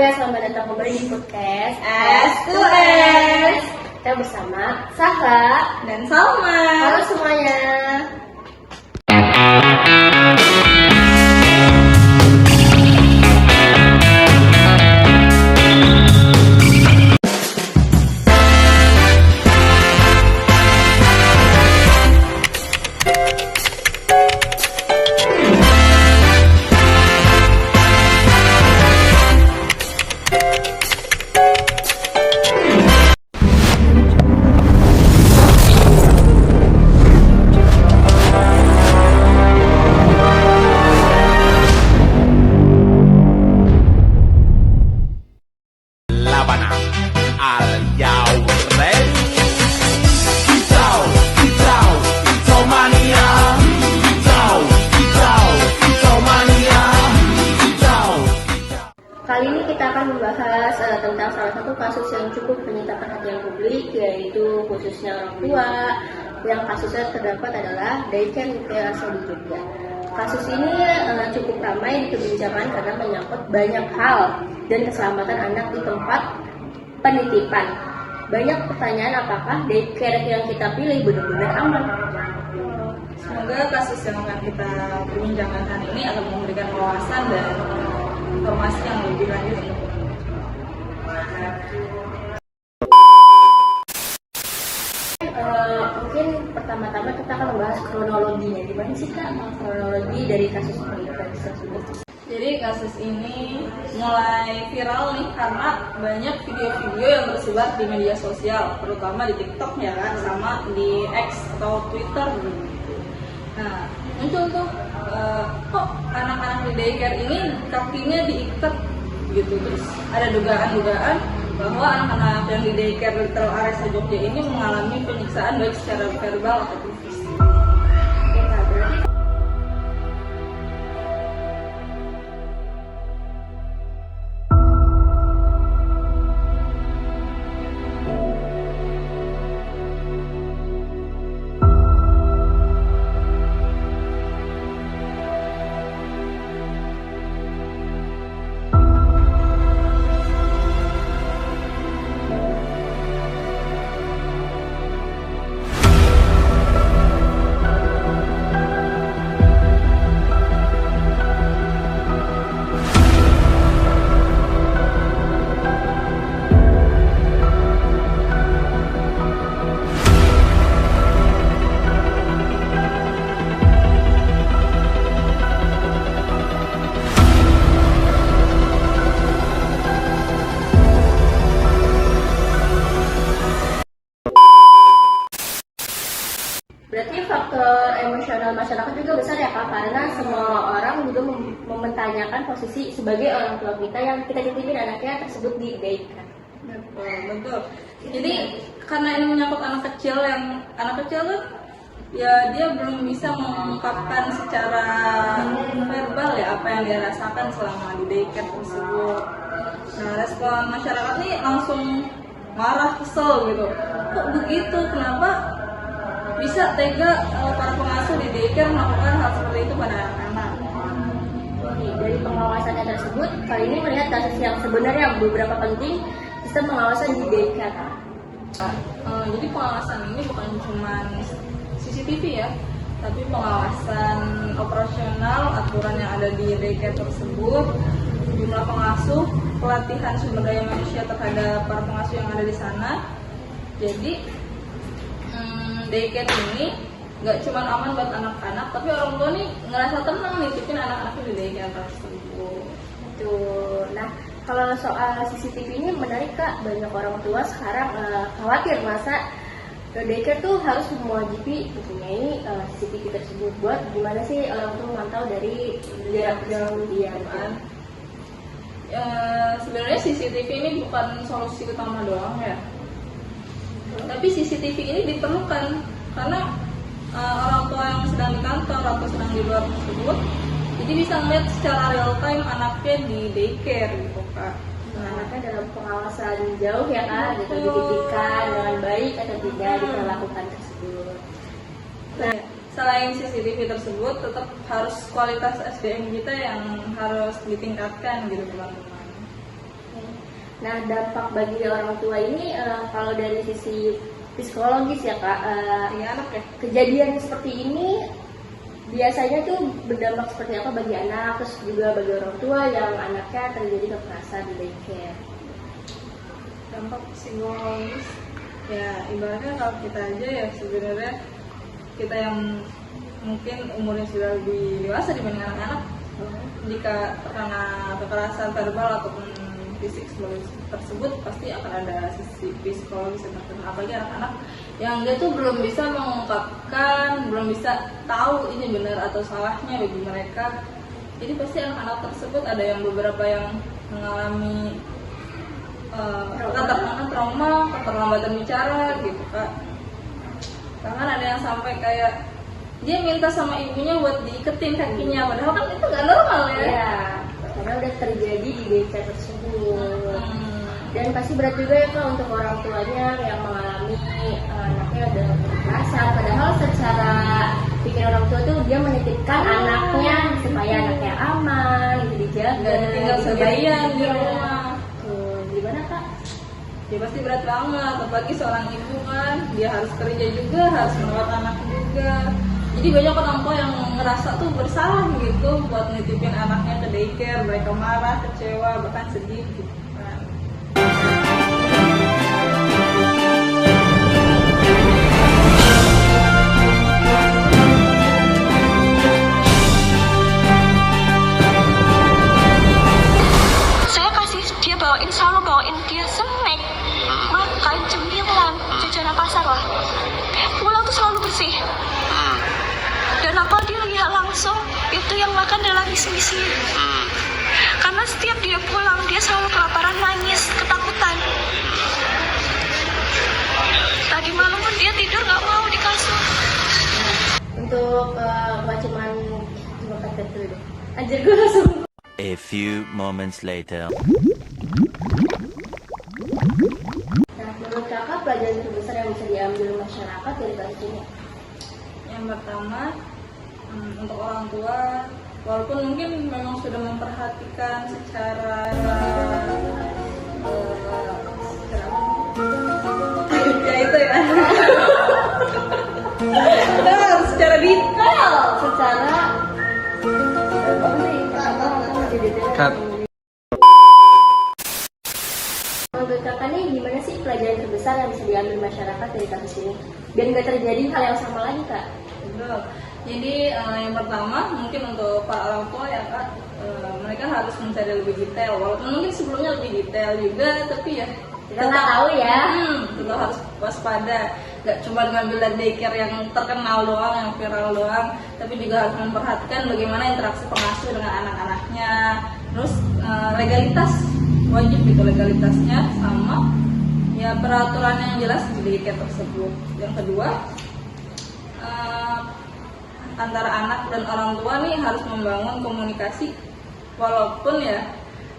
semuanya, selamat datang kembali di podcast S2S. Kita bersama Safa dan Salma. Halo semuanya. Labana, are y'all ready? It's mania. It's mania. Kali ini kita akan membahas tentang salah satu kasus yang cukup menyita perhatian publik, yaitu khususnya orang tua. Yang kasusnya terdapat adalah daycare asal di Jogja. Kasus ini cukup ramai diperbincangkan karena menyangkut banyak hal dan keselamatan anak di tempat penitipan. Banyak pertanyaan, apakah daycare yang kita pilih benar-benar aman? Semoga kasus yang akan kita perbincangkan hari ini akan memberikan wawasan dan informasi yang lebih lanjut untuk mungkin pertama-tama kita akan membahas kronologinya. Gimana sih Kak kronologi dari kasus pernikahan tersebut? Jadi kasus ini mulai viral nih karena banyak video-video yang tersebar di media sosial, terutama di TikTok ya kan, sama di X atau Twitter gitu. Nah, muncul tuh kok anak-anak di daycare ini kakinya diikat gitu, terus ada dugaan-dugaan bahwa anak-anak yang di daycare Little Aresa Jogja ini mengalami penyiksaan baik secara verbal ataupun fisik. Berarti faktor emosional masyarakat juga besar ya Kak, karena semua orang juga mempertanyakan posisi sebagai orang tua kita yang kita titipin anaknya tersebut di daycare. Betul. Jadi karena ini menyangkut anak kecil tuh ya dia belum bisa mengungkapkan secara verbal ya apa yang dia rasakan selama di daycare tersebut. Nah, respon masyarakat nih langsung marah, kesel gitu. Kok begitu? Kenapa bisa tega para pengasuh di daycare melakukan hal seperti itu pada anak-anak? Dari pengawasannya tersebut, kali ini melihat kasus yang sebenarnya beberapa penting sistem pengawasan di daycare. Jadi pengawasan ini bukan cuma CCTV ya, tapi pengawasan operasional, aturan yang ada di daycare tersebut, jumlah pengasuh, pelatihan sumber daya manusia terhadap para pengasuh yang ada di sana. Jadi daycare ini nggak cuma aman buat anak-anak, tapi orang tua nih ngerasa tenang nitipin anak-anaknya di daycare tersebut. Tuh, nah kalau soal CCTV ini menarik Kak, banyak orang tua sekarang khawatir masa daycare tuh harus mewajibi mempunyai CCTV tersebut. Buat gimana sih orang tua memantau dari jarak jauh dia kan? Sebenarnya CCTV ini bukan solusi utama doang ya. Tapi CCTV ini diperlukan karena orang tua yang sedang di kantor atau sedang di luar tersebut jadi bisa melihat secara real time anaknya di daycare gitu Kak. Anaknya dalam pengawasan jauh ya Kak, gitu, dititipkan dengan baik atau tidak diperlakukan tersebut. Nah, selain CCTV tersebut tetap harus kualitas SDM kita yang harus ditingkatkan gitu teman-teman. Nah, dampak bagi orang tua ini kalau dari sisi psikologis ya Kak, Anak ya. kejadian seperti ini biasanya tuh berdampak seperti apa bagi anak, terus juga bagi orang tua yang anaknya terjadi kekerasan di daycare. Dampak psikologis ya ibaratnya kalau kita aja ya sebenarnya kita yang mungkin umurnya sudah lebih dewasa dibanding anak-anak, jika terkena kekerasan verbal ataupun fisik tersebut pasti akan ada sisi psikologis yang terkena, apalagi anak-anak yang dia tuh belum bisa mengungkapkan, belum bisa tahu ini benar atau salahnya bagi mereka. Jadi pasti anak-anak tersebut ada yang beberapa yang mengalami trauma, keterlambatan bicara gitu Kak. Bahkan ada yang sampai kayak dia minta sama ibunya buat diiketin kakinya, padahal kan itu nggak normal ya. Iya, karena udah terjadi di daycare tersebut. Dan pasti berat juga ya Kak untuk orang tuanya yang mengalami anaknya ada kekerasan, padahal secara pikir orang tua tuh dia menitipkan anaknya supaya anaknya aman, gitu, dijaga, Nggak tinggal sendirian di Iya. rumah. Tuh, gimana Kak? Ya pasti berat banget, apalagi seorang ibu kan, dia harus kerja juga, harus merawat anak juga. Jadi banyak orang tua yang ngerasa tuh bersalah gitu buat nitipin anaknya ke daycare, mereka marah, kecewa, bahkan sedih gitu kan. Saya kasih dia selalu bawain dia snack, makan, cemilan, jajanan pasar lah. Pulang tuh selalu bersih. Dan apa dia lihat langsung itu yang makan adalah misi-misi. Karena setiap dia pulang dia selalu kelaparan, nangis, ketakutan. Tadi malam pun dia tidur nggak mau di kasur. Untuk waciman cuma kata dulu deh. Anjir gue langsung. A few moments later. Nah, menurut Kakak pelajaran terbesar yang bisa diambil masyarakat dari kasus ini? Yang pertama, untuk orang tua, walaupun mungkin memang sudah memperhatikan secara ya itu ya harus secara detail, Secara Cut. menurut Kakak nih gimana sih pelajaran terbesar yang bisa diambil masyarakat dari kasus ini? Biar nggak terjadi hal yang sama lagi Kak. betul. Jadi yang pertama mungkin untuk para orang tua ya Kak, mereka harus mencari lebih detail, walaupun mungkin sebelumnya lebih detail juga, tapi ya Kita nggak tahu ya. Kita harus waspada, nggak cuma ngambil dari daycare yang terkenal doang, yang viral doang, tapi juga harus memperhatikan bagaimana interaksi pengasuh dengan anak-anaknya. Terus legalitas, wajib gitu legalitasnya, sama ya peraturan yang jelas di daycare tersebut. Yang kedua, antara anak dan orang tua nih harus membangun komunikasi, walaupun ya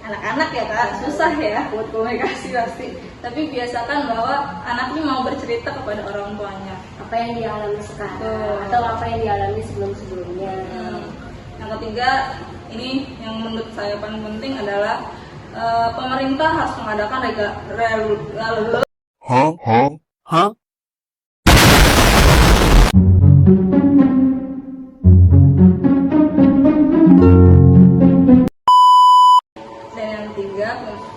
anak-anak ya Kak, susah ya buat komunikasi pasti, tapi biasakan bahwa anaknya mau bercerita kepada orang tuanya. Apa yang dialami sekarang Betul. atau apa yang dialami sebelum-sebelumnya. Yang ketiga, ini yang menurut saya paling penting adalah pemerintah harus mengadakan dan yang ketiga,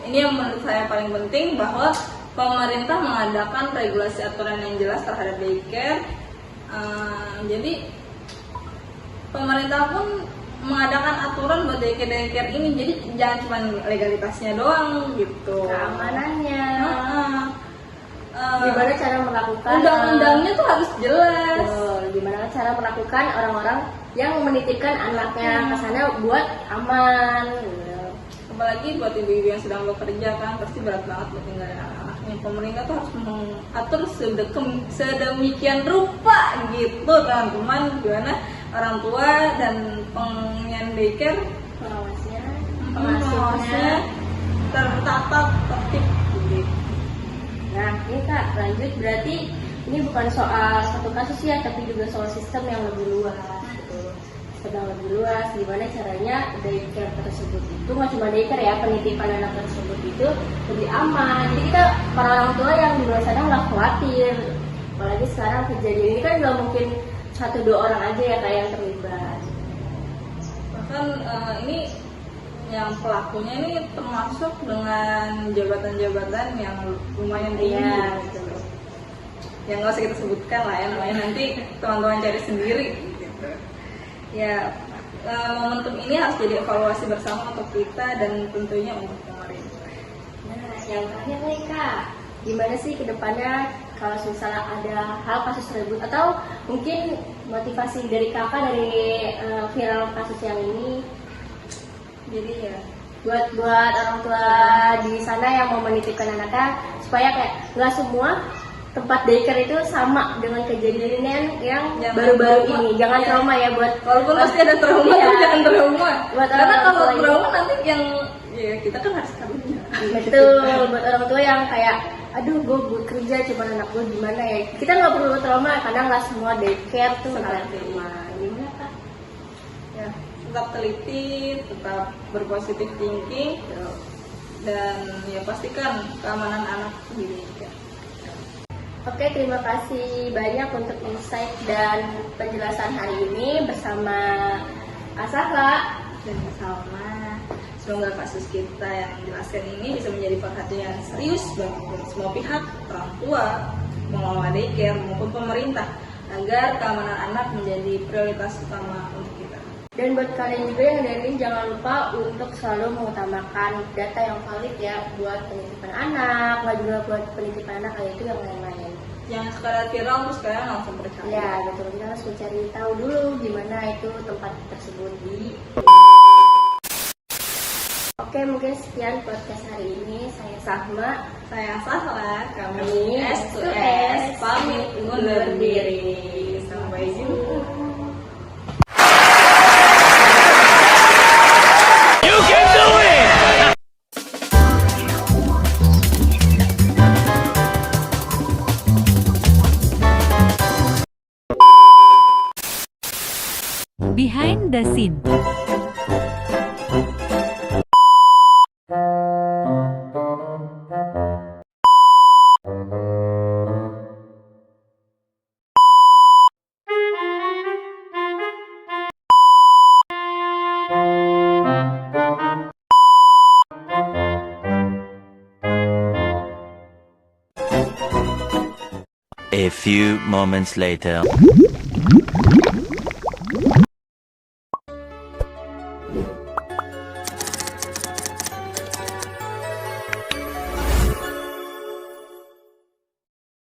ini yang menurut saya paling penting, bahwa pemerintah mengadakan regulasi aturan yang jelas terhadap daycare. Jadi pemerintah pun mengadakan aturan buat daycare ini, jadi jangan cuma legalitasnya doang gitu. Keamanannya. Heeh. Gimana cara melakukan Undang-undangnya tuh harus jelas. Betul. Gimana cara melakukan orang-orang yang menitipkan anaknya ke sana buat aman. Apalagi buat ibu-ibu yang sedang bekerja kan, pasti berat banget buat tinggalin anak-anaknya. Pemerintah tuh harus mengatur sedemikian rupa gitu teman-teman, gimana orang tua dan pengen daycare Pengawasnya, pengasuhnya tertata tertib gitu. Nah, ini Kak, lanjut berarti ini bukan soal satu kasus ya, tapi juga soal sistem yang lebih luas gitu. tentang lebih luas gimana caranya daycare tersebut itu nggak cuma daycare ya, penitipan anak tersebut itu lebih aman. Jadi kita para orang tua yang di luar sana nggak khawatir. Apalagi sekarang kejadian ini kan nggak mungkin 1-2 orang aja ya kayak yang terlibat. Bahkan ini yang pelakunya ini termasuk dengan jabatan-jabatan yang lumayan tinggi. Iya, gitu. Yang nggak usah kita sebutkan lah ya, namanya nanti teman-teman cari sendiri. Gitu. Ya, momentum ini harus jadi evaluasi bersama untuk kita dan tentunya untuk pemerintah. Nah, yang terakhir nih Kak, gimana sih kedepannya kalau misalnya ada hal kasus tersebut atau mungkin motivasi dari Kakak dari viral kasus yang ini? Jadi ya buat orang tua di sana yang mau menitipkan anaknya supaya kayak nggak semua tempat daycare itu sama dengan kejadian yang baru-baru ini. Jangan Iya. trauma ya buat Walaupun pasti ada trauma, Iya. tapi jangan trauma. Buat Karena orang kalau tua ini. trauma nanti yang ya kita kan harus kaburnya. betul buat orang tua yang kayak aduh gue kerja cuma anak gue gimana ya, kita nggak perlu trauma karena nggak semua daycare tuh Seperti kalian trauma. Gimana Kak? Ya, tetap teliti, tetap berpositif thinking, dan ya pastikan keamanan anak sendiri. Oke, terima kasih banyak untuk insight dan penjelasan hari ini bersama Asahla. Dan sama, semoga kasus kita yang dijelaskan ini bisa menjadi perhatian serius bagi semua pihak, orang tua, pengelola daycare maupun pemerintah, agar keamanan anak menjadi prioritas utama untuk kita. Dan buat kalian juga yang dengerin, jangan lupa untuk selalu mengutamakan data yang valid ya buat penitipan anak, nggak juga buat penitipan anak kayak itu yang lain-lain. Jangan sekadar viral terus kalian langsung percaya. Ya betul, kita harus mencari tahu dulu gimana itu tempat tersebut di. Oke, mungkin sekian podcast hari ini. Saya Sahma. Saya Sahla, kami Kami S2S pamit undur diri. Sampai jumpa. You can do it! Behind the scene. A few moments later.